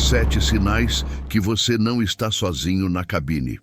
7 sinais que você não está sozinho na cabine.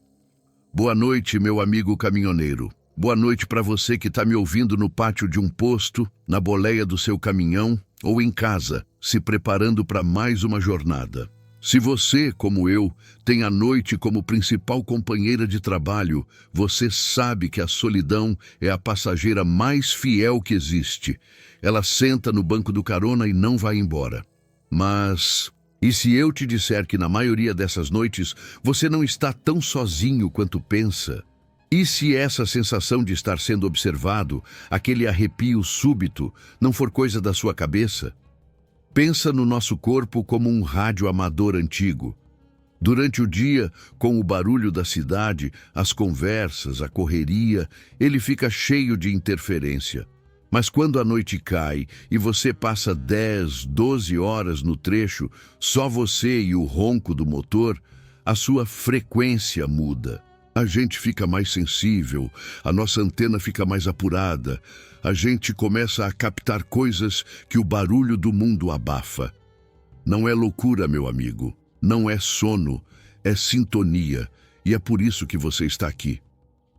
Boa noite, meu amigo caminhoneiro. Boa noite para você que está me ouvindo no pátio de um posto, na boleia do seu caminhão ou em casa, se preparando para mais uma jornada. Se você, como eu, tem a noite como principal companheira de trabalho, você sabe que a solidão é a passageira mais fiel que existe. Ela senta no banco do carona e não vai embora. Mas, e se eu te disser que na maioria dessas noites você não está tão sozinho quanto pensa? E se essa sensação de estar sendo observado, aquele arrepio súbito, não for coisa da sua cabeça? Pensa no nosso corpo como um rádio amador antigo. Durante o dia, com o barulho da cidade, as conversas, a correria, ele fica cheio de interferência. Mas quando a noite cai e você passa 10, 12 horas no trecho, só você e o ronco do motor, a sua frequência muda. A gente fica mais sensível, a nossa antena fica mais apurada, a gente começa a captar coisas que o barulho do mundo abafa. Não é loucura, meu amigo, não é sono, é sintonia, e é por isso que você está aqui.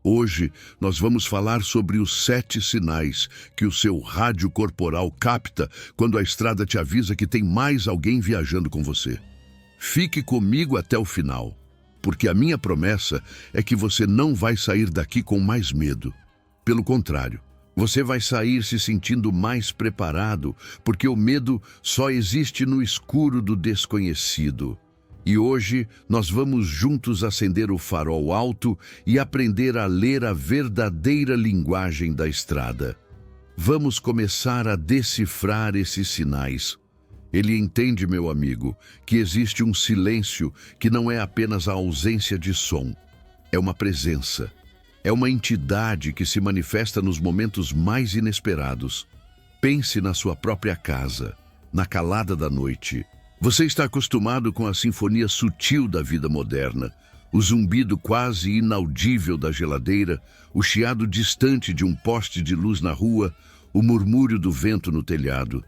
Hoje, nós vamos falar sobre os 7 sinais que o seu rádio corporal capta quando a estrada te avisa que tem mais alguém viajando com você. Fique comigo até o final, porque a minha promessa é que você não vai sair daqui com mais medo. Pelo contrário, você vai sair se sentindo mais preparado, porque o medo só existe no escuro do desconhecido. E hoje nós vamos juntos acender o farol alto e aprender a ler a verdadeira linguagem da estrada. Vamos começar a decifrar esses sinais. Ele entende, meu amigo, que existe um silêncio que não é apenas a ausência de som. É uma presença. É uma entidade que se manifesta nos momentos mais inesperados. Pense na sua própria casa, na calada da noite. Você está acostumado com a sinfonia sutil da vida moderna, o zumbido quase inaudível da geladeira, o chiado distante de um poste de luz na rua, o murmúrio do vento no telhado.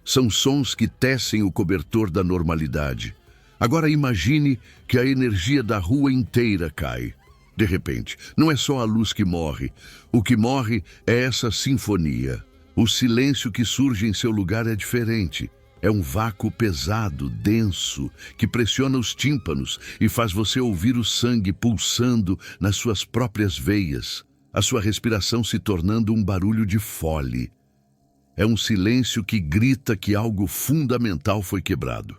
São sons que tecem o cobertor da normalidade. Agora imagine que a energia da rua inteira cai. De repente, não é só a luz que morre. O que morre é essa sinfonia. O silêncio que surge em seu lugar é diferente. É um vácuo pesado, denso, que pressiona os tímpanos e faz você ouvir o sangue pulsando nas suas próprias veias, a sua respiração se tornando um barulho de fole. É um silêncio que grita que algo fundamental foi quebrado.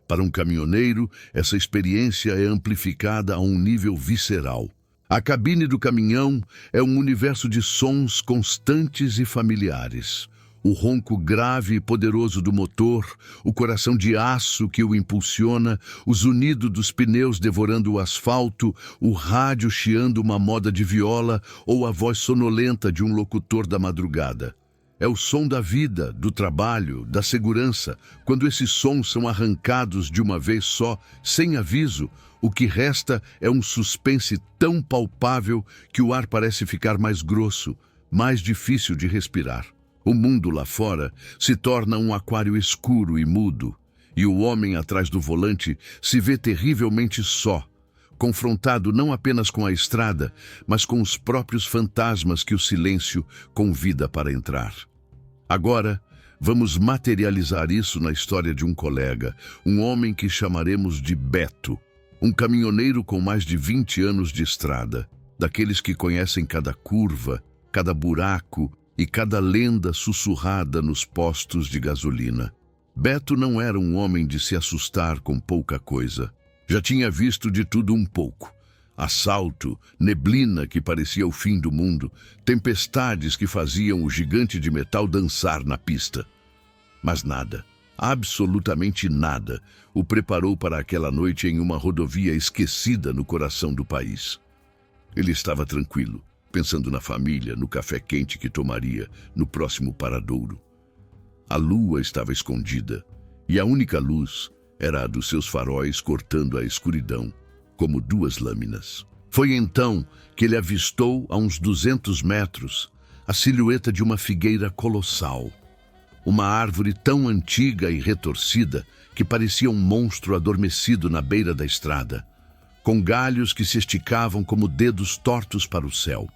Para um caminhoneiro, essa experiência é amplificada a um nível visceral. A cabine do caminhão é um universo de sons constantes e familiares. O ronco grave e poderoso do motor, o coração de aço que o impulsiona, o zunido dos pneus devorando o asfalto, o rádio chiando uma moda de viola ou a voz sonolenta de um locutor da madrugada. É o som da vida, do trabalho, da segurança. Quando esses sons são arrancados de uma vez só, sem aviso, o que resta é um suspense tão palpável que o ar parece ficar mais grosso, mais difícil de respirar. O mundo lá fora se torna um aquário escuro e mudo, e o homem atrás do volante se vê terrivelmente só, confrontado não apenas com a estrada, mas com os próprios fantasmas que o silêncio convida para entrar. Agora, vamos materializar isso na história de um colega, um homem que chamaremos de Beto, um caminhoneiro com mais de 20 anos de estrada, daqueles que conhecem cada curva, cada buraco e cada lenda sussurrada nos postos de gasolina. Beto não era um homem de se assustar com pouca coisa. Já tinha visto de tudo um pouco. Assalto, neblina que parecia o fim do mundo, tempestades que faziam o gigante de metal dançar na pista. Mas nada, absolutamente nada, o preparou para aquela noite em uma rodovia esquecida no coração do país. Ele estava tranquilo, pensando na família, no café quente que tomaria, no próximo paradouro. A lua estava escondida, e a única luz era a dos seus faróis cortando a escuridão, como 2 lâminas. Foi então que ele avistou, a uns 200 metros, a silhueta de uma figueira colossal. Uma árvore tão antiga e retorcida que parecia um monstro adormecido na beira da estrada, com galhos que se esticavam como dedos tortos para o céu.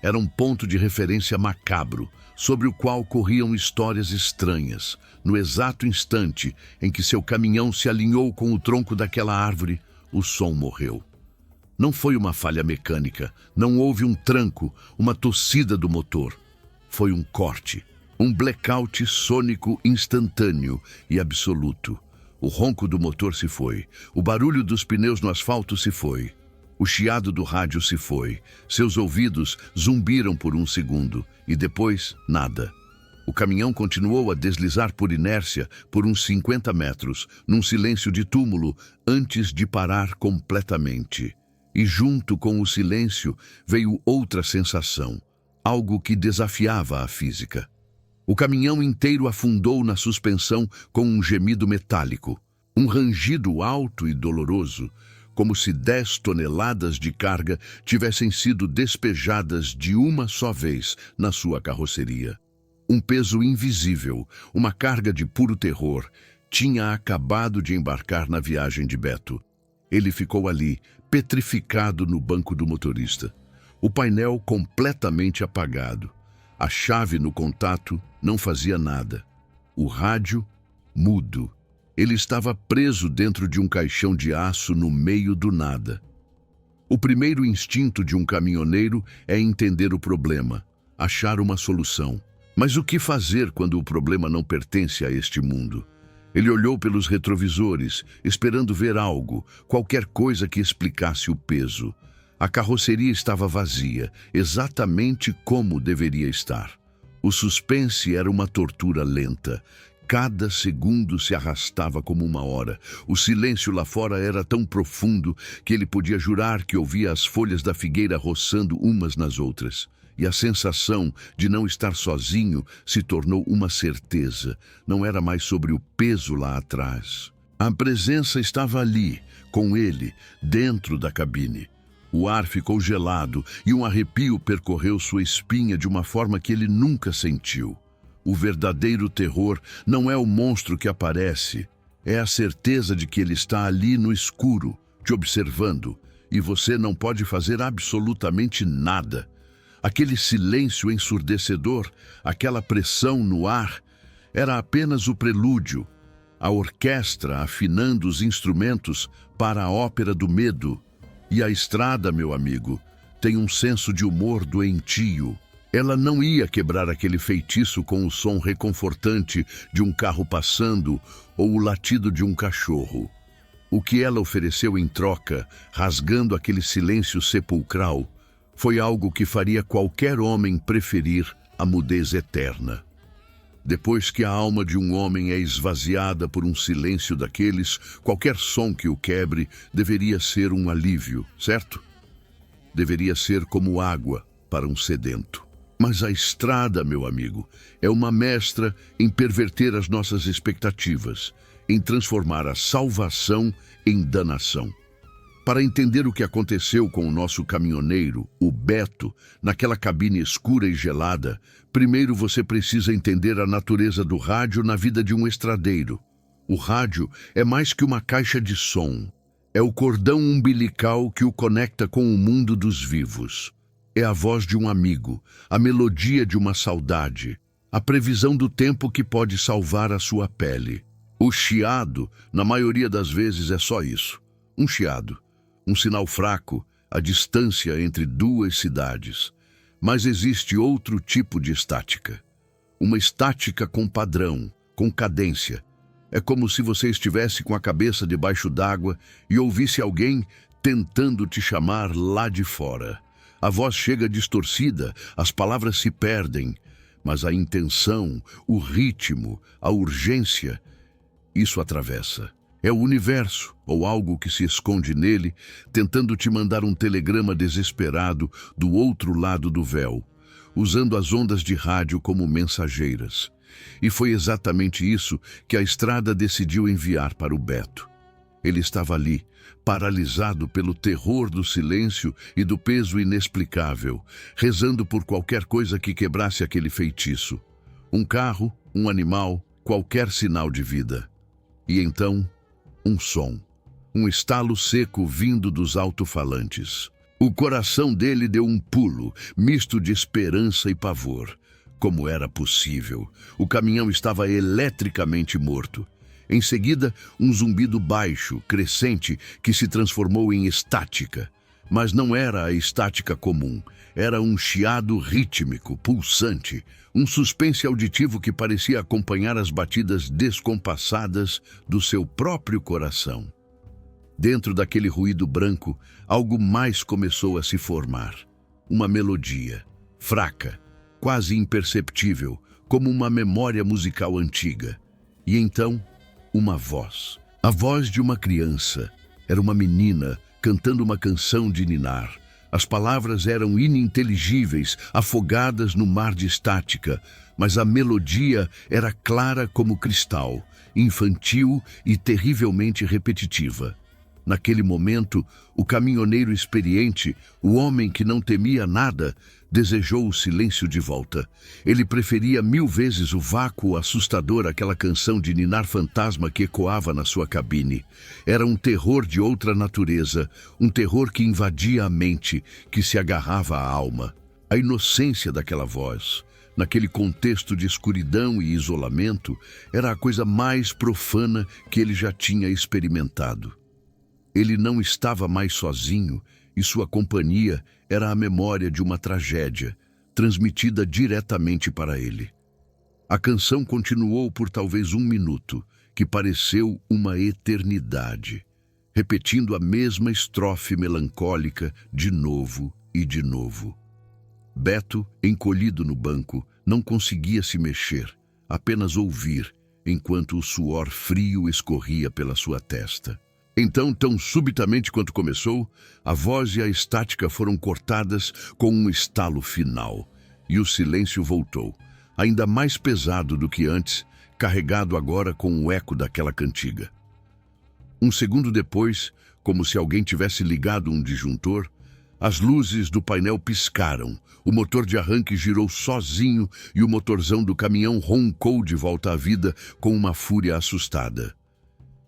Era um ponto de referência macabro, sobre o qual corriam histórias estranhas. No exato instante em que seu caminhão se alinhou com o tronco daquela árvore, o som morreu. Não foi uma falha mecânica, não houve um tranco, uma tossida do motor. Foi um corte, um blackout sônico instantâneo e absoluto. O ronco do motor se foi, o barulho dos pneus no asfalto se foi. O chiado do rádio se foi, seus ouvidos zumbiram por um segundo e depois nada. O caminhão continuou a deslizar por inércia por uns 50 metros, num silêncio de túmulo, antes de parar completamente. E junto com o silêncio veio outra sensação, algo que desafiava a física. O caminhão inteiro afundou na suspensão com um gemido metálico, um rangido alto e doloroso, como se 10 toneladas de carga tivessem sido despejadas de uma só vez na sua carroceria. Um peso invisível, uma carga de puro terror, tinha acabado de embarcar na viagem de Beto. Ele ficou ali, petrificado no banco do motorista. O painel completamente apagado. A chave no contato não fazia nada. O rádio, mudo. Ele estava preso dentro de um caixão de aço no meio do nada. O primeiro instinto de um caminhoneiro é entender o problema, achar uma solução. Mas o que fazer quando o problema não pertence a este mundo? Ele olhou pelos retrovisores, esperando ver algo, qualquer coisa que explicasse o peso. A carroceria estava vazia, exatamente como deveria estar. O suspense era uma tortura lenta. Cada segundo se arrastava como uma hora. O silêncio lá fora era tão profundo que ele podia jurar que ouvia as folhas da figueira roçando umas nas outras. E a sensação de não estar sozinho se tornou uma certeza. Não era mais sobre o peso lá atrás. A presença estava ali, com ele, dentro da cabine. O ar ficou gelado e um arrepio percorreu sua espinha de uma forma que ele nunca sentiu. O verdadeiro terror não é o monstro que aparece, é a certeza de que ele está ali no escuro, te observando, e você não pode fazer absolutamente nada. Aquele silêncio ensurdecedor, aquela pressão no ar, era apenas o prelúdio, a orquestra afinando os instrumentos para a ópera do medo. E a estrada, meu amigo, tem um senso de humor doentio. Ela não ia quebrar aquele feitiço com o som reconfortante de um carro passando ou o latido de um cachorro. O que ela ofereceu em troca, rasgando aquele silêncio sepulcral, foi algo que faria qualquer homem preferir a mudez eterna. Depois que a alma de um homem é esvaziada por um silêncio daqueles, qualquer som que o quebre deveria ser um alívio, certo? Deveria ser como água para um sedento. Mas a estrada, meu amigo, é uma mestra em perverter as nossas expectativas, em transformar a salvação em danação. Para entender o que aconteceu com o nosso caminhoneiro, o Beto, naquela cabine escura e gelada, primeiro você precisa entender a natureza do rádio na vida de um estradeiro. O rádio é mais que uma caixa de som. É o cordão umbilical que o conecta com o mundo dos vivos. É a voz de um amigo, a melodia de uma saudade, a previsão do tempo que pode salvar a sua pele. O chiado, na maioria das vezes, é só isso. Um chiado. Um sinal fraco, a distância entre duas cidades. Mas existe outro tipo de estática. Uma estática com padrão, com cadência. É como se você estivesse com a cabeça debaixo d'água e ouvisse alguém tentando te chamar lá de fora. A voz chega distorcida, as palavras se perdem, mas a intenção, o ritmo, a urgência, isso atravessa. É o universo, ou algo que se esconde nele, tentando te mandar um telegrama desesperado do outro lado do véu, usando as ondas de rádio como mensageiras. E foi exatamente isso que a estrada decidiu enviar para o Beto. Ele estava ali, paralisado pelo terror do silêncio e do peso inexplicável, rezando por qualquer coisa que quebrasse aquele feitiço. Um carro, um animal, qualquer sinal de vida. E então, um som. Um estalo seco vindo dos alto-falantes. O coração dele deu um pulo, misto de esperança e pavor. Como era possível? O caminhão estava eletricamente morto. Em seguida, um zumbido baixo, crescente, que se transformou em estática. Mas não era a estática comum. Era um chiado rítmico, pulsante, um suspense auditivo que parecia acompanhar as batidas descompassadas do seu próprio coração. Dentro daquele ruído branco, algo mais começou a se formar. Uma melodia, fraca, quase imperceptível, como uma memória musical antiga. E então, uma voz. A voz de uma criança. Era uma menina cantando uma canção de ninar. As palavras eram ininteligíveis, afogadas no mar de estática, mas a melodia era clara como cristal, infantil e terrivelmente repetitiva. Naquele momento, o caminhoneiro experiente, o homem que não temia nada, desejou o silêncio de volta. Ele preferia 1000 vezes o vácuo assustador àquela canção de ninar fantasma que ecoava na sua cabine. Era um terror de outra natureza, um terror que invadia a mente, que se agarrava à alma. A inocência daquela voz, naquele contexto de escuridão e isolamento, era a coisa mais profana que ele já tinha experimentado. Ele não estava mais sozinho e sua companhia era a memória de uma tragédia, transmitida diretamente para ele. A canção continuou por talvez 1 minuto, que pareceu uma eternidade, repetindo a mesma estrofe melancólica de novo e de novo. Beto, encolhido no banco, não conseguia se mexer, apenas ouvir, enquanto o suor frio escorria pela sua testa. Então, tão subitamente quanto começou, a voz e a estática foram cortadas com um estalo final, e o silêncio voltou, ainda mais pesado do que antes, carregado agora com o eco daquela cantiga. Um segundo depois, como se alguém tivesse ligado um disjuntor, as luzes do painel piscaram, o motor de arranque girou sozinho e o motorzão do caminhão roncou de volta à vida com uma fúria assustada.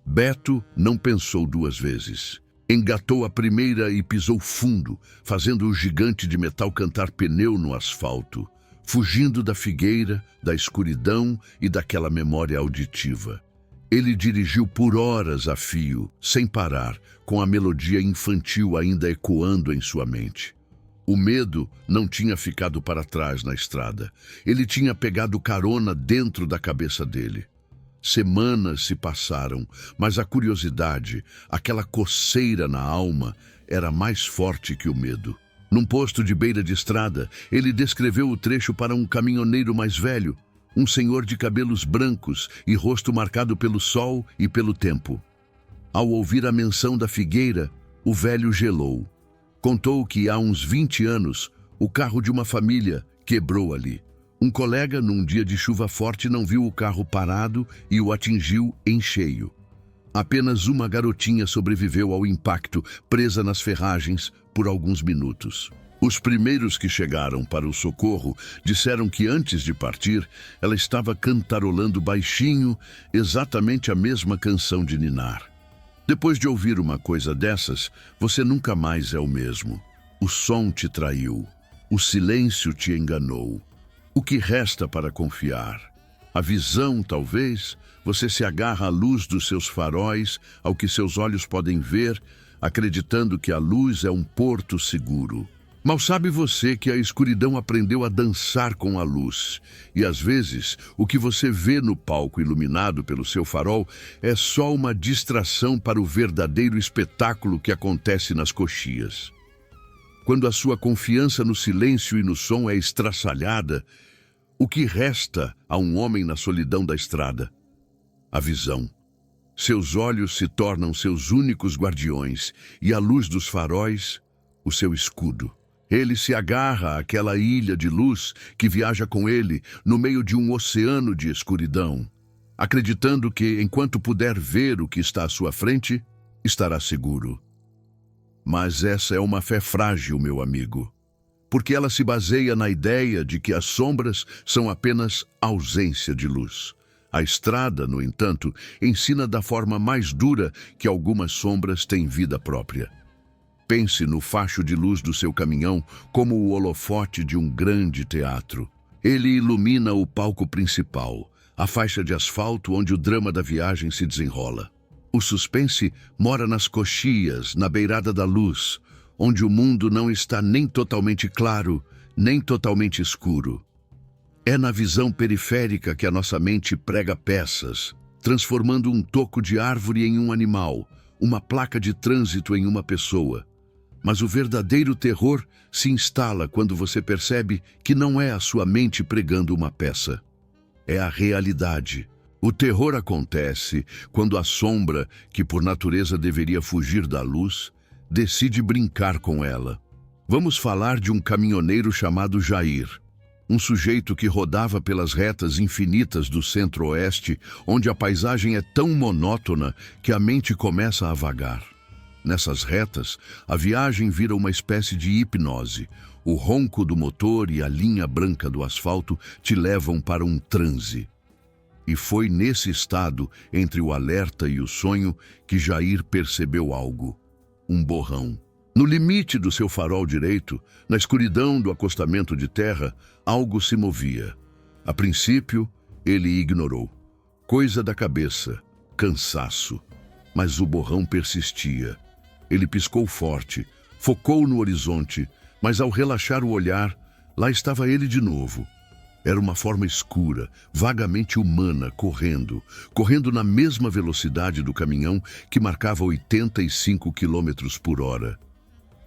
Beto não pensou 2 vezes. Engatou a primeira e pisou fundo, fazendo o gigante de metal cantar pneu no asfalto, fugindo da figueira, da escuridão e daquela memória auditiva. Ele dirigiu por horas a fio, sem parar, com a melodia infantil ainda ecoando em sua mente. O medo não tinha ficado para trás na estrada. Ele tinha pegado carona dentro da cabeça dele. Semanas se passaram, mas a curiosidade, aquela coceira na alma, era mais forte que o medo. Num posto de beira de estrada, ele descreveu o trecho para um caminhoneiro mais velho, um senhor de cabelos brancos e rosto marcado pelo sol e pelo tempo. Ao ouvir a menção da figueira, o velho gelou. Contou que há uns 20 anos, o carro de uma família quebrou ali. Um colega, num dia de chuva forte, não viu o carro parado e o atingiu em cheio. Apenas uma garotinha sobreviveu ao impacto, presa nas ferragens, por alguns minutos. Os primeiros que chegaram para o socorro disseram que antes de partir, ela estava cantarolando baixinho exatamente a mesma canção de ninar. Depois de ouvir uma coisa dessas, você nunca mais é o mesmo. O som te traiu. O silêncio te enganou. O que resta para confiar? A visão, talvez? Você se agarra à luz dos seus faróis, ao que seus olhos podem ver, acreditando que a luz é um porto seguro. Mal sabe você que a escuridão aprendeu a dançar com a luz. E às vezes, o que você vê no palco iluminado pelo seu farol é só uma distração para o verdadeiro espetáculo que acontece nas coxias. Quando a sua confiança no silêncio e no som é estraçalhada, o que resta a um homem na solidão da estrada? A visão. Seus olhos se tornam seus únicos guardiões e a luz dos faróis, o seu escudo. Ele se agarra àquela ilha de luz que viaja com ele no meio de um oceano de escuridão, acreditando que, enquanto puder ver o que está à sua frente, estará seguro. Mas essa é uma fé frágil, meu amigo. porque ela se baseia na ideia de que as sombras são apenas ausência de luz. A estrada, no entanto, ensina da forma mais dura que algumas sombras têm vida própria. Pense no facho de luz do seu caminhão como o holofote de um grande teatro. Ele ilumina o palco principal, a faixa de asfalto onde o drama da viagem se desenrola. O suspense mora nas coxias, na beirada da luz, onde o mundo não está nem totalmente claro, nem totalmente escuro. É na visão periférica que a nossa mente prega peças, transformando um toco de árvore em um animal, uma placa de trânsito em uma pessoa. Mas o verdadeiro terror se instala quando você percebe que não é a sua mente pregando uma peça. É a realidade. O terror acontece quando a sombra, que por natureza deveria fugir da luz, decide brincar com ela. Vamos falar de um caminhoneiro chamado Jair, um sujeito que rodava pelas retas infinitas do centro-oeste, onde a paisagem é tão monótona que a mente começa a vagar. Nessas retas, a viagem vira uma espécie de hipnose. O ronco do motor e a linha branca do asfalto te levam para um transe. E foi nesse estado, entre o alerta e o sonho, que Jair percebeu algo. Um borrão. No limite do seu farol direito, na escuridão do acostamento de terra, algo se movia. A princípio, ele ignorou. Coisa da cabeça, cansaço. Mas o borrão persistia. Ele piscou forte, focou no horizonte, mas ao relaxar o olhar, lá estava ele de novo. Era uma forma escura, vagamente humana, correndo na mesma velocidade do caminhão que marcava 85 quilômetros por hora.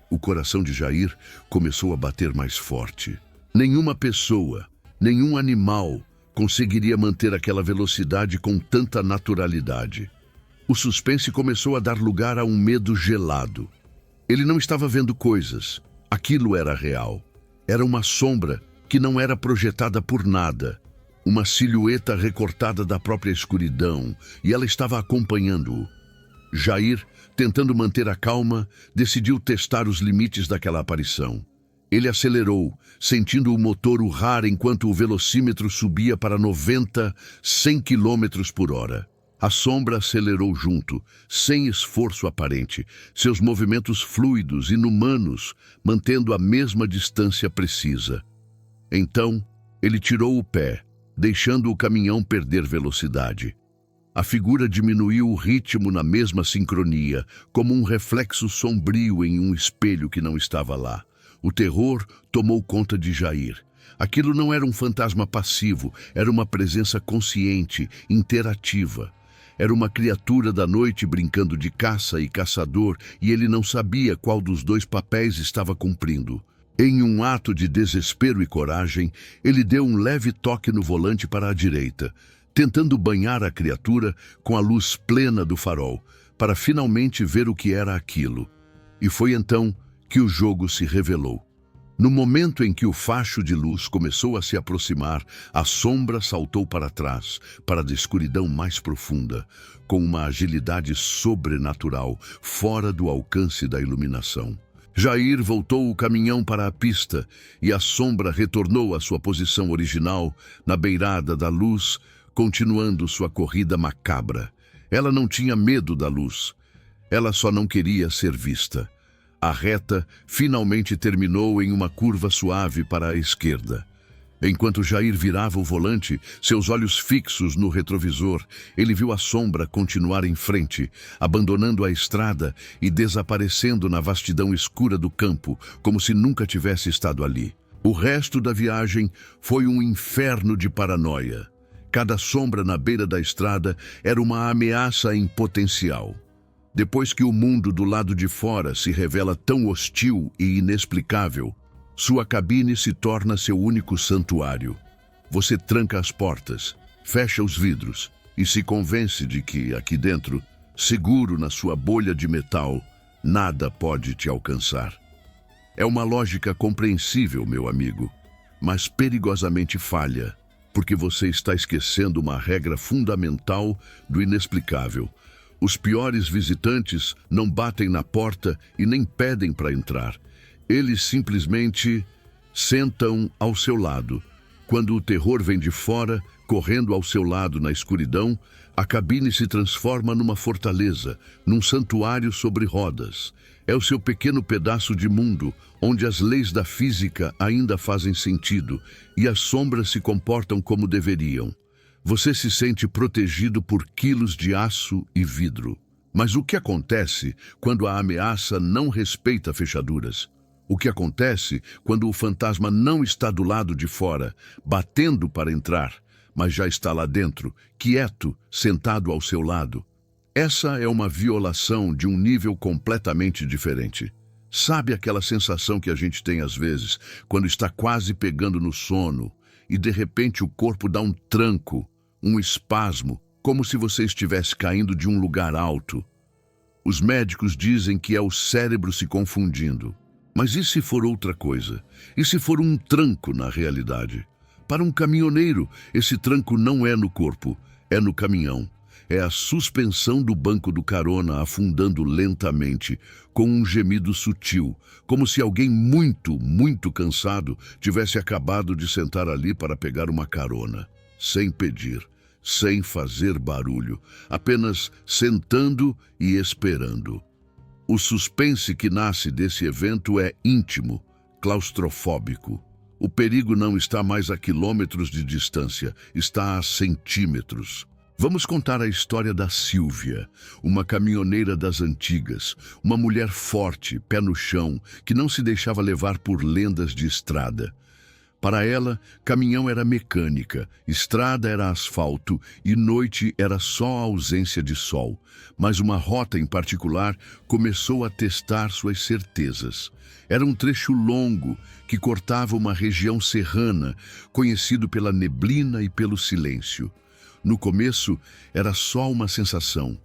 O coração de Jair começou a bater mais forte. Nenhuma pessoa, nenhum animal conseguiria manter aquela velocidade com tanta naturalidade. O suspense começou a dar lugar a um medo gelado. Ele não estava vendo coisas. Aquilo era real. Era uma sombra que não era projetada por nada. Uma silhueta recortada da própria escuridão, e ela estava acompanhando-o. Jair, tentando manter a calma, decidiu testar os limites daquela aparição. Ele acelerou, sentindo o motor urrar enquanto o velocímetro subia para 90, 100 quilômetros por hora. A sombra acelerou junto, sem esforço aparente, seus movimentos fluidos, inumanos, mantendo a mesma distância precisa. Então, ele tirou o pé, deixando o caminhão perder velocidade. A figura diminuiu o ritmo na mesma sincronia, como um reflexo sombrio em um espelho que não estava lá. O terror tomou conta de Jair. Aquilo não era um fantasma passivo, era uma presença consciente, interativa. Era uma criatura da noite brincando de caça e caçador, e ele não sabia qual dos dois papéis estava cumprindo. Em um ato de desespero e coragem, ele deu um leve toque no volante para a direita, tentando banhar a criatura com a luz plena do farol, para finalmente ver o que era aquilo. E foi então que o jogo se revelou. No momento em que o facho de luz começou a se aproximar, a sombra saltou para trás, para a escuridão mais profunda, com uma agilidade sobrenatural, fora do alcance da iluminação. Jair voltou o caminhão para a pista e a sombra retornou à sua posição original, na beirada da luz, continuando sua corrida macabra. Ela não tinha medo da luz. Ela só não queria ser vista. A reta finalmente terminou em uma curva suave para a esquerda. Enquanto Jair virava o volante, seus olhos fixos no retrovisor, ele viu a sombra continuar em frente, abandonando a estrada e desaparecendo na vastidão escura do campo, como se nunca tivesse estado ali. O resto da viagem foi um inferno de paranoia. Cada sombra na beira da estrada era uma ameaça em potencial. Depois que o mundo do lado de fora se revela tão hostil e inexplicável, sua cabine se torna seu único santuário. Você tranca as portas, fecha os vidros e se convence de que, aqui dentro, seguro na sua bolha de metal, nada pode te alcançar. É uma lógica compreensível, meu amigo, mas perigosamente falha, porque você está esquecendo uma regra fundamental do inexplicável. Os piores visitantes não batem na porta e nem pedem para entrar. Eles simplesmente sentam ao seu lado. Quando o terror vem de fora, correndo ao seu lado na escuridão, a cabine se transforma numa fortaleza, num santuário sobre rodas. É o seu pequeno pedaço de mundo, onde as leis da física ainda fazem sentido e as sombras se comportam como deveriam. Você se sente protegido por quilos de aço e vidro. Mas o que acontece quando a ameaça não respeita fechaduras? O que acontece quando o fantasma não está do lado de fora, batendo para entrar, mas já está lá dentro, quieto, sentado ao seu lado? Essa é uma violação de um nível completamente diferente. Sabe aquela sensação que a gente tem às vezes, quando está quase pegando no sono, e de repente o corpo dá um tranco, um espasmo, como se você estivesse caindo de um lugar alto? Os médicos dizem que é o cérebro se confundindo. Mas e se for outra coisa? E se for um tranco na realidade? Para um caminhoneiro, esse tranco não é no corpo, é no caminhão. É a suspensão do banco do carona afundando lentamente, com um gemido sutil, como se alguém muito cansado tivesse acabado de sentar ali para pegar uma carona, sem pedir, sem fazer barulho, apenas sentando e esperando. O suspense que nasce desse evento é íntimo, claustrofóbico. O perigo não está mais a quilômetros de distância, está a centímetros. Vamos contar a história da Sílvia, uma caminhoneira das antigas, uma mulher forte, pé no chão, que não se deixava levar por lendas de estrada. Para ela, caminhão era mecânica, estrada era asfalto e noite era só a ausência de sol. Mas uma rota em particular começou a testar suas certezas. Era um trecho longo que cortava uma região serrana, conhecido pela neblina e pelo silêncio. No começo, era só uma sensação.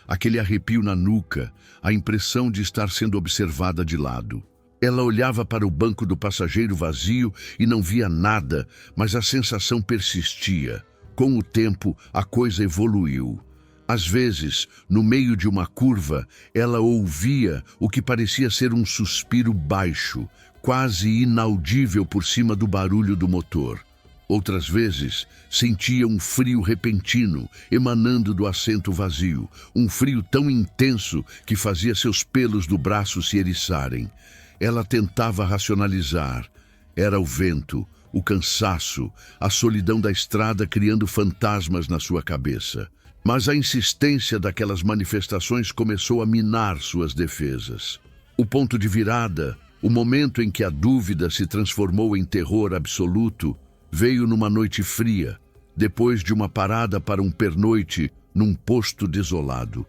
Aquele arrepio na nuca, a impressão de estar sendo observada de lado. Ela olhava para o banco do passageiro vazio e não via nada, mas a sensação persistia. Com o tempo, a coisa evoluiu. Às vezes, no meio de uma curva, ela ouvia o que parecia ser um suspiro baixo, quase inaudível por cima do barulho do motor. Outras vezes, sentia um frio repentino emanando do assento vazio, um frio tão intenso que fazia seus pelos do braço se eriçarem. Ela tentava racionalizar. Era o vento, o cansaço, a solidão da estrada criando fantasmas na sua cabeça. Mas a insistência daquelas manifestações começou a minar suas defesas. O ponto de virada, o momento em que a dúvida se transformou em terror absoluto, veio numa noite fria, depois de uma parada para um pernoite num posto desolado.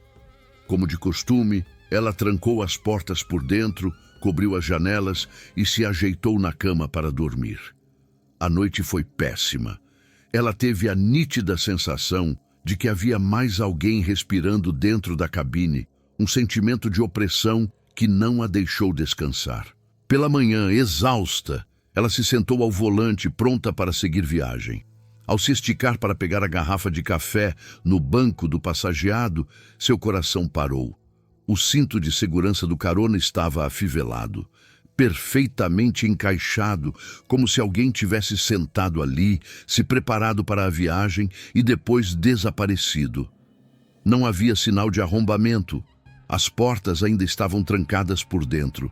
Como de costume, ela trancou as portas por dentro, cobriu as janelas e se ajeitou na cama para dormir. A noite foi péssima. Ela teve a nítida sensação de que havia mais alguém respirando dentro da cabine, um sentimento de opressão que não a deixou descansar. Pela manhã, exausta, ela se sentou ao volante, pronta para seguir viagem. Ao se esticar para pegar a garrafa de café no banco do passageado, seu coração parou. O cinto de segurança do carona estava afivelado, perfeitamente encaixado, como se alguém tivesse sentado ali, se preparado para a viagem e depois desaparecido. Não havia sinal de arrombamento. As portas ainda estavam trancadas por dentro.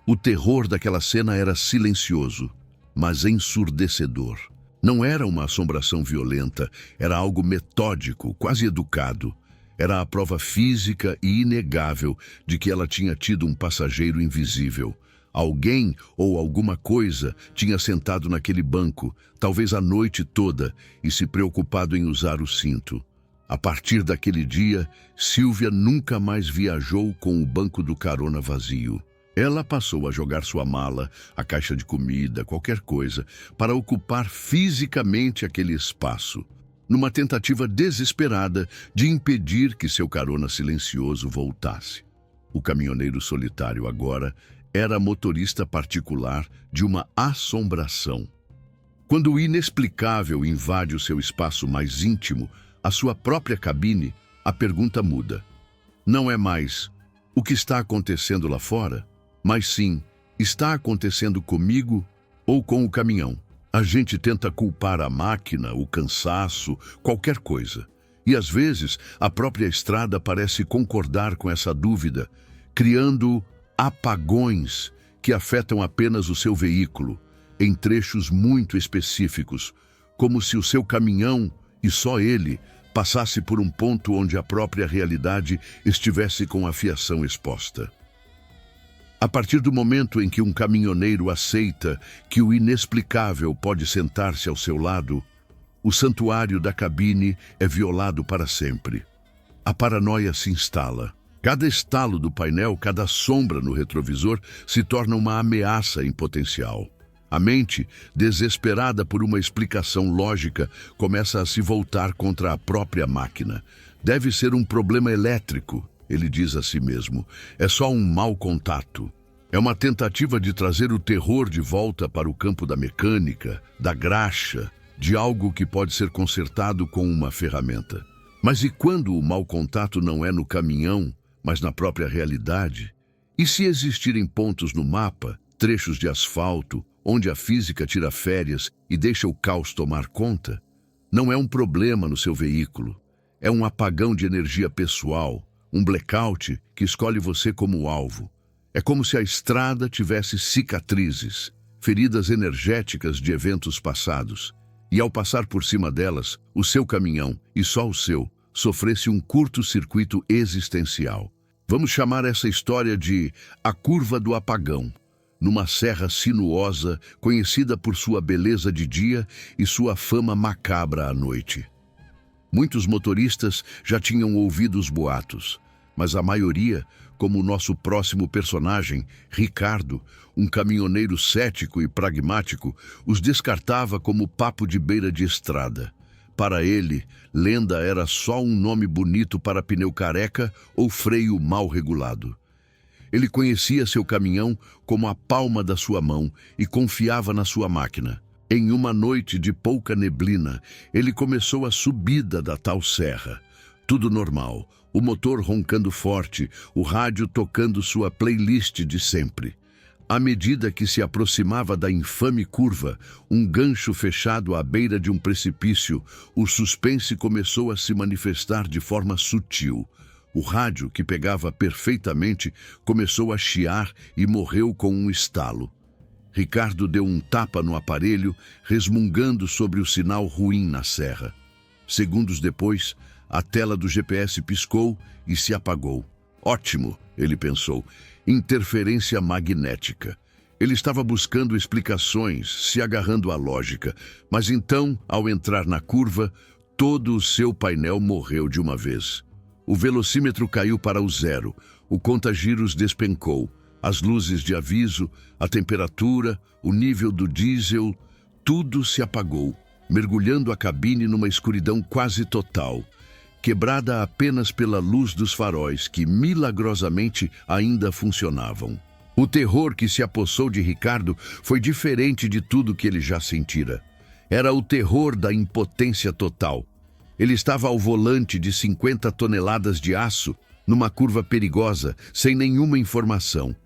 O terror daquela cena era silencioso, mas ensurdecedor. Não era uma assombração violenta, era algo metódico, quase educado. Era a prova física e inegável de que ela tinha tido um passageiro invisível. Alguém ou alguma coisa tinha sentado naquele banco, talvez a noite toda, e se preocupado em usar o cinto. A partir daquele dia, Sílvia nunca mais viajou com o banco do carona vazio. Ela passou a jogar sua mala, a caixa de comida, qualquer coisa, para ocupar fisicamente aquele espaço, numa tentativa desesperada de impedir que seu carona silencioso voltasse. O caminhoneiro solitário agora era motorista particular de uma assombração. Quando o inexplicável invade o seu espaço mais íntimo, a sua própria cabine, a pergunta muda. Não é mais o que está acontecendo lá fora, mas sim, está acontecendo comigo? ou com o caminhão. A gente tenta culpar a máquina, o cansaço, qualquer coisa. E às vezes a própria estrada parece concordar com essa dúvida, criando apagões que afetam apenas o seu veículo, em trechos muito específicos, como se o seu caminhão, e só ele, passasse por um ponto onde a própria realidade estivesse com a fiação exposta. A partir do momento em que um caminhoneiro aceita que o inexplicável pode sentar-se ao seu lado, o santuário da cabine é violado para sempre. A paranoia se instala. Cada estalo do painel, cada sombra no retrovisor se torna uma ameaça em potencial. A mente, desesperada por uma explicação lógica, começa a se voltar contra a própria máquina. Deve ser um problema elétrico, ele diz a si mesmo. É só um mau contato. É uma tentativa de trazer o terror de volta para o campo da mecânica, da graxa, de algo que pode ser consertado com uma ferramenta. Mas e quando o mau contato não é no caminhão, mas na própria realidade? E se existirem pontos no mapa, trechos de asfalto, onde a física tira férias e deixa o caos tomar conta? Não é um problema no seu veículo. É um apagão de energia pessoal, um blackout que escolhe você como alvo. É como se a estrada tivesse cicatrizes, feridas energéticas de eventos passados. E ao passar por cima delas, o seu caminhão, e só o seu, sofresse um curto-circuito existencial. Vamos chamar essa história de A Curva do Apagão, numa serra sinuosa conhecida por sua beleza de dia e sua fama macabra à noite. Muitos motoristas já tinham ouvido os boatos, mas a maioria, como o nosso próximo personagem, Ricardo, um caminhoneiro cético e pragmático, os descartava como papo de beira de estrada. Para ele, lenda era só um nome bonito para pneu careca ou freio mal regulado. Ele conhecia seu caminhão como a palma da sua mão e confiava na sua máquina. Em uma noite de pouca neblina, ele começou a subida da tal serra. Tudo normal, o motor roncando forte, o rádio tocando sua playlist de sempre. À medida que se aproximava da infame curva, um gancho fechado à beira de um precipício, o suspense começou a se manifestar de forma sutil. O rádio, que pegava perfeitamente, começou a chiar e morreu com um estalo. Ricardo deu um tapa no aparelho, resmungando sobre o sinal ruim na serra. Segundos depois, a tela do GPS piscou e se apagou. Ótimo, ele pensou. Interferência magnética. Ele estava buscando explicações, se agarrando à lógica, mas então, ao entrar na curva, todo o seu painel morreu de uma vez. O velocímetro caiu para o zero, o conta-giros despencou, as luzes de aviso, a temperatura, o nível do diesel, tudo se apagou, mergulhando a cabine numa escuridão quase total, quebrada apenas pela luz dos faróis que milagrosamente ainda funcionavam. O terror que se apossou de Ricardo foi diferente de tudo que ele já sentira. Era o terror da impotência total. Ele estava ao volante de 50 toneladas de aço, numa curva perigosa, sem nenhuma informação.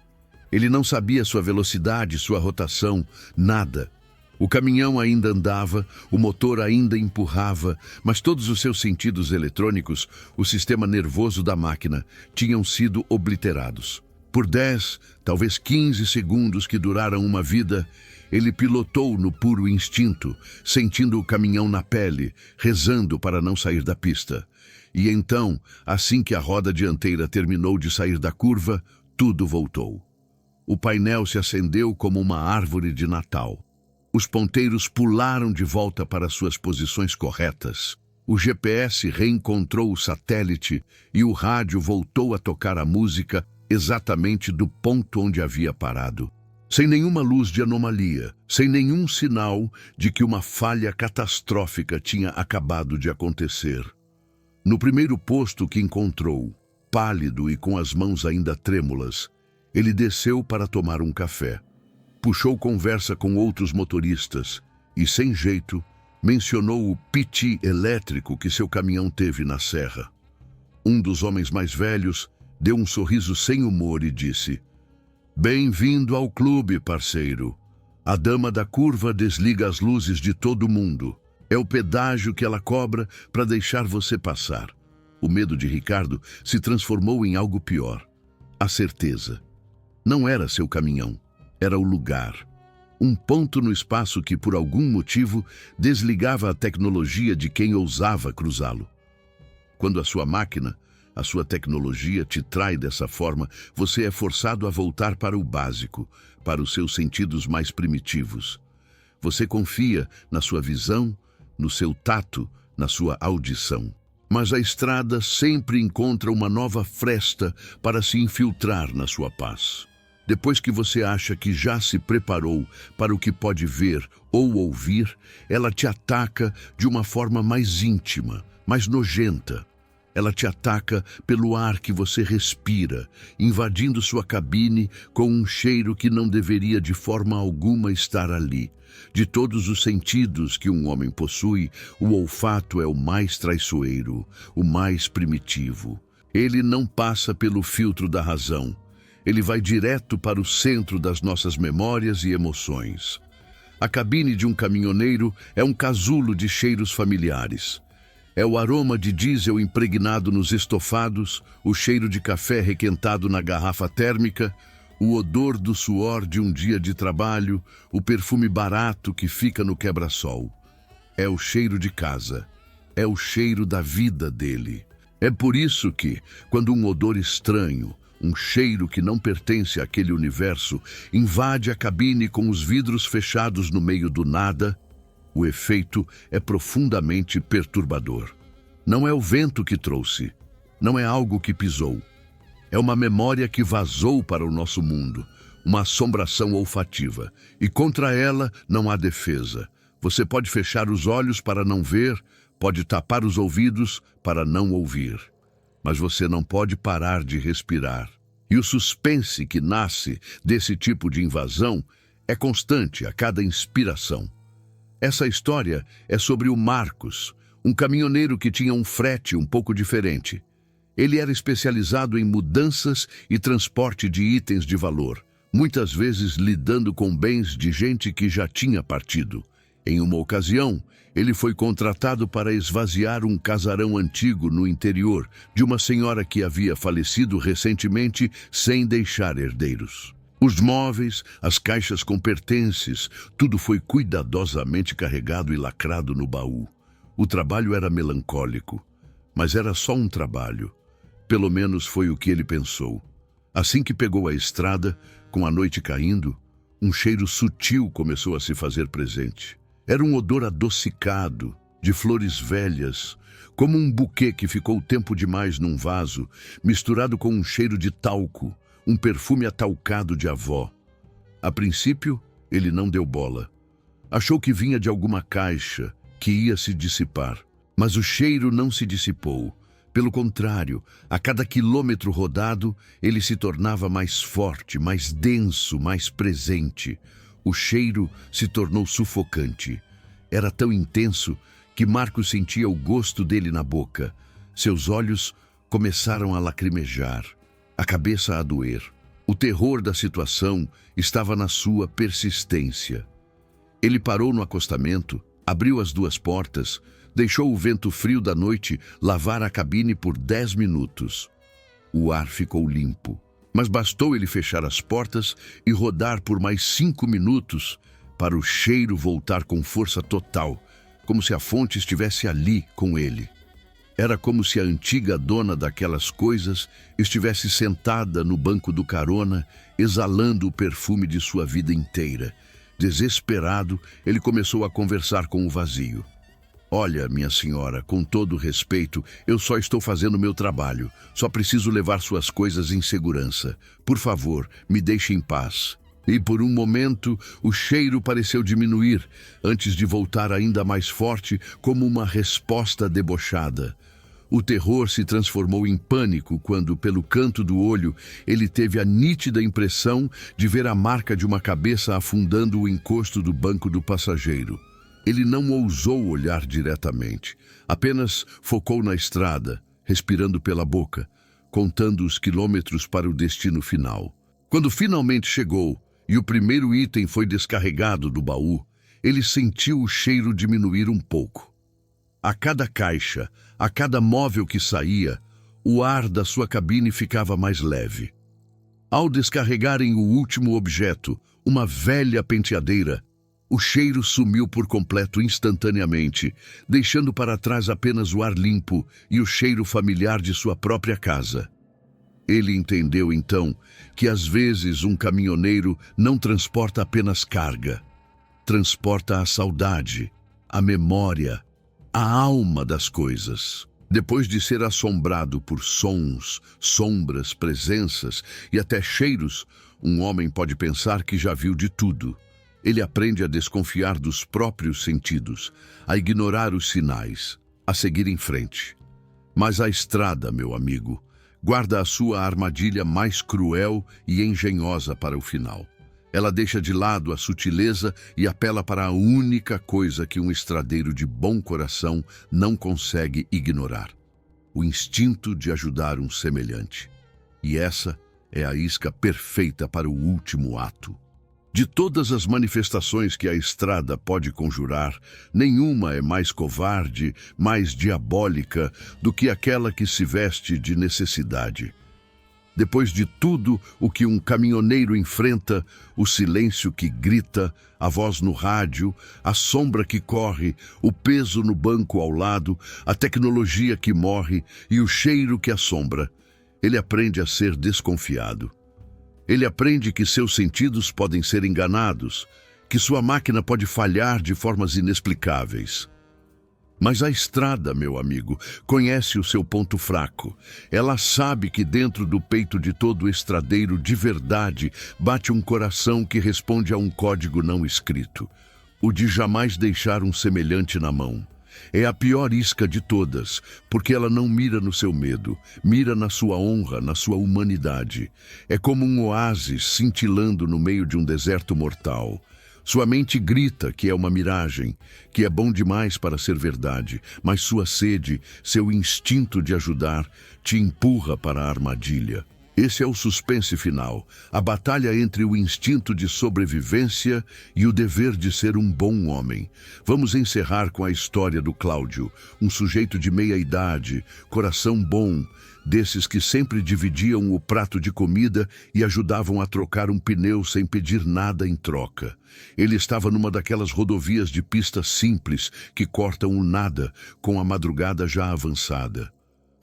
Ele não sabia sua velocidade, sua rotação, nada. O caminhão ainda andava, o motor ainda empurrava, mas todos os seus sentidos eletrônicos, o sistema nervoso da máquina, tinham sido obliterados. Por 10, talvez 15 segundos que duraram uma vida, ele pilotou no puro instinto, sentindo o caminhão na pele, rezando para não sair da pista. E então, assim que a roda dianteira terminou de sair da curva, tudo voltou. O painel se acendeu como uma árvore de Natal. Os ponteiros pularam de volta para suas posições corretas. O GPS reencontrou o satélite e o rádio voltou a tocar a música exatamente do ponto onde havia parado. Sem nenhuma luz de anomalia, sem nenhum sinal de que uma falha catastrófica tinha acabado de acontecer. No primeiro posto que encontrou, pálido e com as mãos ainda trêmulas, ele desceu para tomar um café. Puxou conversa com outros motoristas e, sem jeito, mencionou o piti elétrico que seu caminhão teve na serra. Um dos homens mais velhos deu um sorriso sem humor e disse: "Bem-vindo ao clube, parceiro. A dama da curva desliga as luzes de todo mundo. É o pedágio que ela cobra para deixar você passar. O medo de Ricardo se transformou em algo pior. A certeza. Não era seu caminhão, era o lugar. Um ponto no espaço que, por algum motivo, desligava a tecnologia de quem ousava cruzá-lo. Quando a sua máquina, a sua tecnologia te trai dessa forma, você é forçado a voltar para o básico, para os seus sentidos mais primitivos. Você confia na sua visão, no seu tato, na sua audição. Mas a estrada sempre encontra uma nova fresta para se infiltrar na sua paz. Depois que você acha que já se preparou para o que pode ver ou ouvir, ela te ataca de uma forma mais íntima, mais nojenta. Ela te ataca pelo ar que você respira, invadindo sua cabine com um cheiro que não deveria de forma alguma estar ali. De todos os sentidos que um homem possui, o olfato é o mais traiçoeiro, o mais primitivo. Ele não passa pelo filtro da razão. Ele vai direto para o centro das nossas memórias e emoções. A cabine de um caminhoneiro é um casulo de cheiros familiares. É o aroma de diesel impregnado nos estofados, o cheiro de café requentado na garrafa térmica, o odor do suor de um dia de trabalho, o perfume barato que fica no quebra-sol. É o cheiro de casa. É o cheiro da vida dele. É por isso que, quando um odor estranho, um cheiro que não pertence àquele universo, invade a cabine com os vidros fechados no meio do nada, o efeito é profundamente perturbador. Não é o vento que trouxe, não é algo que pisou. É uma memória que vazou para o nosso mundo, uma assombração olfativa, e contra ela não há defesa. Você pode fechar os olhos para não ver, pode tapar os ouvidos para não ouvir. Mas você não pode parar de respirar. E o suspense que nasce desse tipo de invasão é constante a cada inspiração. Essa história é sobre o Marcos, um caminhoneiro que tinha um frete um pouco diferente. Ele era especializado em mudanças e transporte de itens de valor, muitas vezes lidando com bens de gente que já tinha partido. Em uma ocasião, ele foi contratado para esvaziar um casarão antigo no interior de uma senhora que havia falecido recentemente sem deixar herdeiros. Os móveis, as caixas com pertences, tudo foi cuidadosamente carregado e lacrado no baú. O trabalho era melancólico, mas era só um trabalho. Pelo menos foi o que ele pensou. Assim que pegou a estrada, com a noite caindo, um cheiro sutil começou a se fazer presente. Era um odor adocicado, de flores velhas, como um buquê que ficou tempo demais num vaso, misturado com um cheiro de talco, um perfume atalcado de avó. A princípio, ele não deu bola. Achou que vinha de alguma caixa, que ia se dissipar. Mas o cheiro não se dissipou. Pelo contrário, a cada quilômetro rodado, ele se tornava mais forte, mais denso, mais presente. O cheiro se tornou sufocante. Era tão intenso que Marcos sentia o gosto dele na boca. Seus olhos começaram a lacrimejar, a cabeça a doer. O terror da situação estava na sua persistência. Ele parou no acostamento, abriu as duas portas, deixou o vento frio da noite lavar a cabine por 10 minutos. O ar ficou limpo. Mas bastou ele fechar as portas e rodar por mais 5 minutos para o cheiro voltar com força total, como se a fonte estivesse ali com ele. Era como se a antiga dona daquelas coisas estivesse sentada no banco do carona, exalando o perfume de sua vida inteira. Desesperado, ele começou a conversar com o vazio. Olha, minha senhora, com todo respeito, eu só estou fazendo meu trabalho. Só preciso levar suas coisas em segurança. Por favor, me deixe em paz. E por um momento, o cheiro pareceu diminuir, antes de voltar ainda mais forte, como uma resposta debochada. O terror se transformou em pânico quando, pelo canto do olho, ele teve a nítida impressão de ver a marca de uma cabeça afundando o encosto do banco do passageiro. Ele não ousou olhar diretamente, apenas focou na estrada, respirando pela boca, contando os quilômetros para o destino final. Quando finalmente chegou e o primeiro item foi descarregado do baú, ele sentiu o cheiro diminuir um pouco. A cada caixa, a cada móvel que saía, o ar da sua cabine ficava mais leve. Ao descarregarem o último objeto, uma velha penteadeira, o cheiro sumiu por completo instantaneamente, deixando para trás apenas o ar limpo e o cheiro familiar de sua própria casa. Ele entendeu então que às vezes um caminhoneiro não transporta apenas carga, transporta a saudade, a memória, a alma das coisas. Depois de ser assombrado por sons, sombras, presenças e até cheiros, um homem pode pensar que já viu de tudo. Ele aprende a desconfiar dos próprios sentidos, a ignorar os sinais, a seguir em frente. Mas a estrada, meu amigo, guarda a sua armadilha mais cruel e engenhosa para o final. Ela deixa de lado a sutileza e apela para a única coisa que um estradeiro de bom coração não consegue ignorar: o instinto de ajudar um semelhante. E essa é a isca perfeita para o último ato. De todas as manifestações que a estrada pode conjurar, nenhuma é mais covarde, mais diabólica do que aquela que se veste de necessidade. Depois de tudo o que um caminhoneiro enfrenta, o silêncio que grita, a voz no rádio, a sombra que corre, o peso no banco ao lado, a tecnologia que morre e o cheiro que assombra, ele aprende a ser desconfiado. Ele aprende que seus sentidos podem ser enganados, que sua máquina pode falhar de formas inexplicáveis. Mas a estrada, meu amigo, conhece o seu ponto fraco. Ela sabe que dentro do peito de todo estradeiro de verdade bate um coração que responde a um código não escrito: o de jamais deixar um semelhante na mão. É a pior isca de todas, porque ela não mira no seu medo, mira na sua honra, na sua humanidade. É como um oásis cintilando no meio de um deserto mortal. Sua mente grita que é uma miragem, que é bom demais para ser verdade, mas sua sede, seu instinto de ajudar, te empurra para a armadilha. Esse é o suspense final, a batalha entre o instinto de sobrevivência e o dever de ser um bom homem. Vamos encerrar com a história do Cláudio, um sujeito de meia-idade, coração bom, desses que sempre dividiam o prato de comida e ajudavam a trocar um pneu sem pedir nada em troca. Ele estava numa daquelas rodovias de pista simples que cortam o nada com a madrugada já avançada.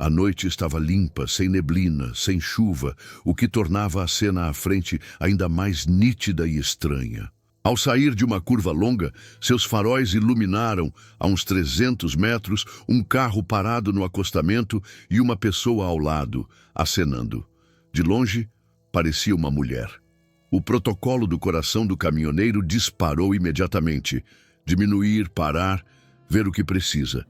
A noite estava limpa, sem neblina, sem chuva, o que tornava a cena à frente ainda mais nítida e estranha. Ao sair de uma curva longa, seus faróis iluminaram, a uns 300 metros, um carro parado no acostamento e uma pessoa ao lado, acenando. De longe, parecia uma mulher. O protocolo do coração do caminhoneiro disparou imediatamente. Diminuir, parar, ver o que precisa.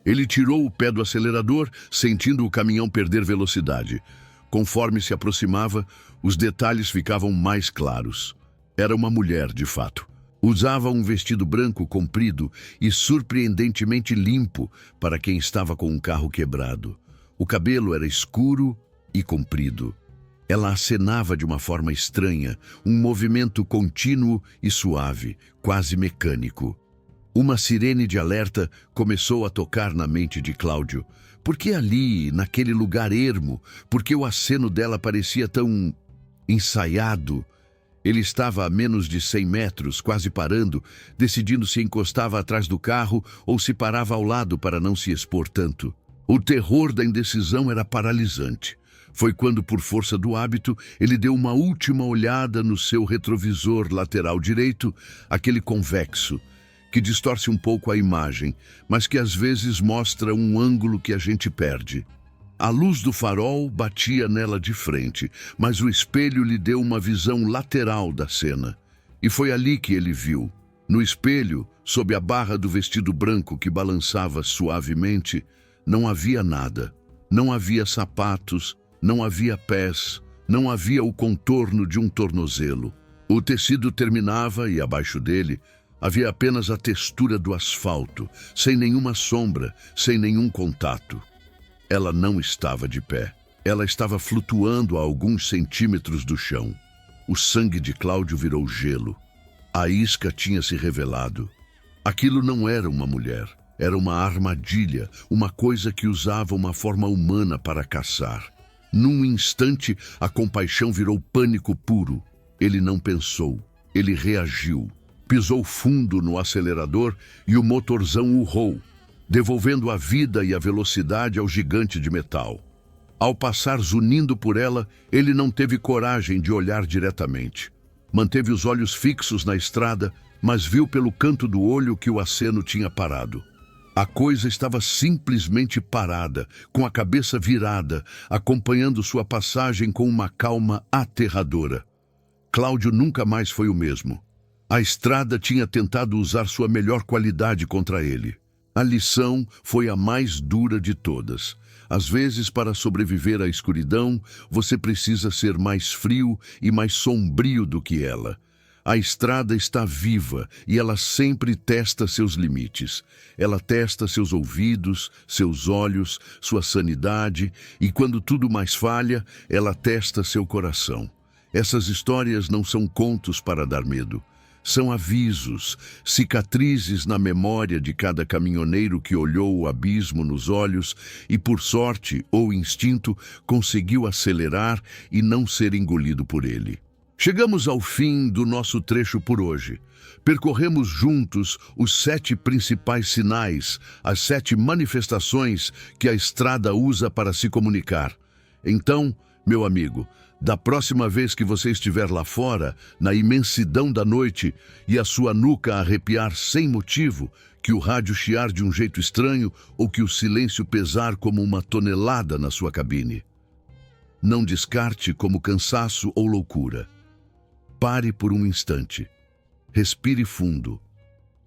Ele tirou o pé do acelerador, sentindo o caminhão perder velocidade. Conforme se aproximava, os detalhes ficavam mais claros. Era uma mulher, de fato. Usava um vestido branco comprido e surpreendentemente limpo para quem estava com um carro quebrado. O cabelo era escuro e comprido. Ela acenava de uma forma estranha, um movimento contínuo e suave, quase mecânico. Uma sirene de alerta começou a tocar na mente de Cláudio. Por que ali, naquele lugar ermo? Por que o aceno dela parecia tão ensaiado? Ele estava a menos de 100 metros, quase parando, decidindo se encostava atrás do carro ou se parava ao lado para não se expor tanto. O terror da indecisão era paralisante. Foi quando, por força do hábito, ele deu uma última olhada no seu retrovisor lateral direito, aquele convexo, que distorce um pouco a imagem, mas que às vezes mostra um ângulo que a gente perde. A luz do farol batia nela de frente, mas o espelho lhe deu uma visão lateral da cena. E foi ali que ele viu. No espelho, sob a barra do vestido branco que balançava suavemente, não havia nada. Não havia sapatos, não havia pés, não havia o contorno de um tornozelo. O tecido terminava e, abaixo dele, havia apenas a textura do asfalto, sem nenhuma sombra, sem nenhum contato. Ela não estava de pé. Ela estava flutuando a alguns centímetros do chão. O sangue de Cláudio virou gelo. A isca tinha se revelado. Aquilo não era uma mulher. Era uma armadilha, uma coisa que usava uma forma humana para caçar. Num instante, a compaixão virou pânico puro. Ele não pensou. Ele reagiu. Pisou fundo no acelerador e o motorzão urrou, devolvendo a vida e a velocidade ao gigante de metal. Ao passar zunindo por ela, ele não teve coragem de olhar diretamente. Manteve os olhos fixos na estrada, mas viu pelo canto do olho que o aceno tinha parado. A coisa estava simplesmente parada, com a cabeça virada, acompanhando sua passagem com uma calma aterradora. Cláudio nunca mais foi o mesmo. A estrada tinha tentado usar sua melhor qualidade contra ele. A lição foi a mais dura de todas. Às vezes, para sobreviver à escuridão, você precisa ser mais frio e mais sombrio do que ela. A estrada está viva e ela sempre testa seus limites. Ela testa seus ouvidos, seus olhos, sua sanidade e, quando tudo mais falha, ela testa seu coração. Essas histórias não são contos para dar medo. São avisos, cicatrizes na memória de cada caminhoneiro que olhou o abismo nos olhos e, por sorte ou instinto, conseguiu acelerar e não ser engolido por ele. Chegamos ao fim do nosso trecho por hoje. Percorremos juntos os 7 principais sinais, as 7 manifestações que a estrada usa para se comunicar. Então, meu amigo, da próxima vez que você estiver lá fora, na imensidão da noite, e a sua nuca arrepiar sem motivo, que o rádio chiar de um jeito estranho ou que o silêncio pesar como uma tonelada na sua cabine, não descarte como cansaço ou loucura. Pare por um instante. Respire fundo.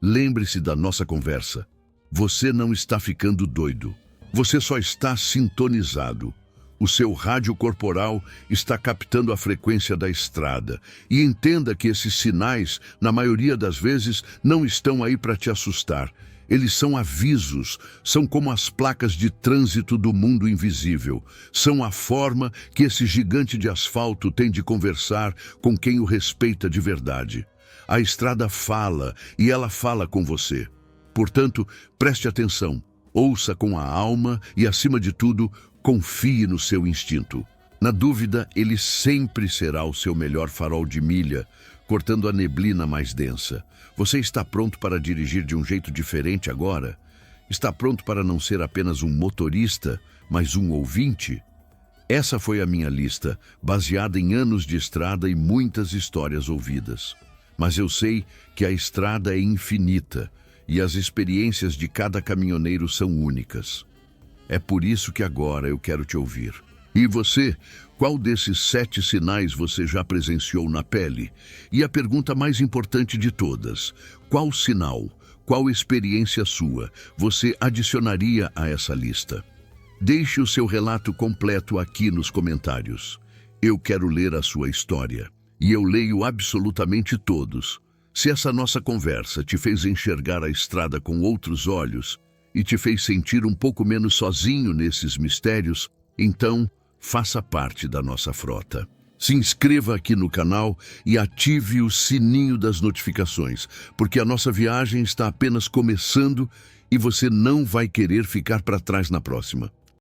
Lembre-se da nossa conversa. Você não está ficando doido. Você só está sintonizado. O seu rádio corporal está captando a frequência da estrada. E entenda que esses sinais, na maioria das vezes, não estão aí para te assustar. Eles são avisos, são como as placas de trânsito do mundo invisível. São a forma que esse gigante de asfalto tem de conversar com quem o respeita de verdade. A estrada fala e ela fala com você. Portanto, preste atenção, ouça com a alma e, acima de tudo, confie no seu instinto. Na dúvida, ele sempre será o seu melhor farol de milha, cortando a neblina mais densa. Você está pronto para dirigir de um jeito diferente agora? Está pronto para não ser apenas um motorista, mas um ouvinte? Essa foi a minha lista, baseada em anos de estrada e muitas histórias ouvidas. Mas eu sei que a estrada é infinita e as experiências de cada caminhoneiro são únicas. É por isso que agora eu quero te ouvir. E você, qual desses 7 sinais você já presenciou na pele? E a pergunta mais importante de todas, qual sinal, qual experiência sua você adicionaria a essa lista? Deixe o seu relato completo aqui nos comentários. Eu quero ler a sua história. E eu leio absolutamente todos. Se essa nossa conversa te fez enxergar a estrada com outros olhos e te fez sentir um pouco menos sozinho nesses mistérios, então faça parte da nossa frota. Se inscreva aqui no canal e ative o sininho das notificações, porque a nossa viagem está apenas começando e você não vai querer ficar para trás na próxima.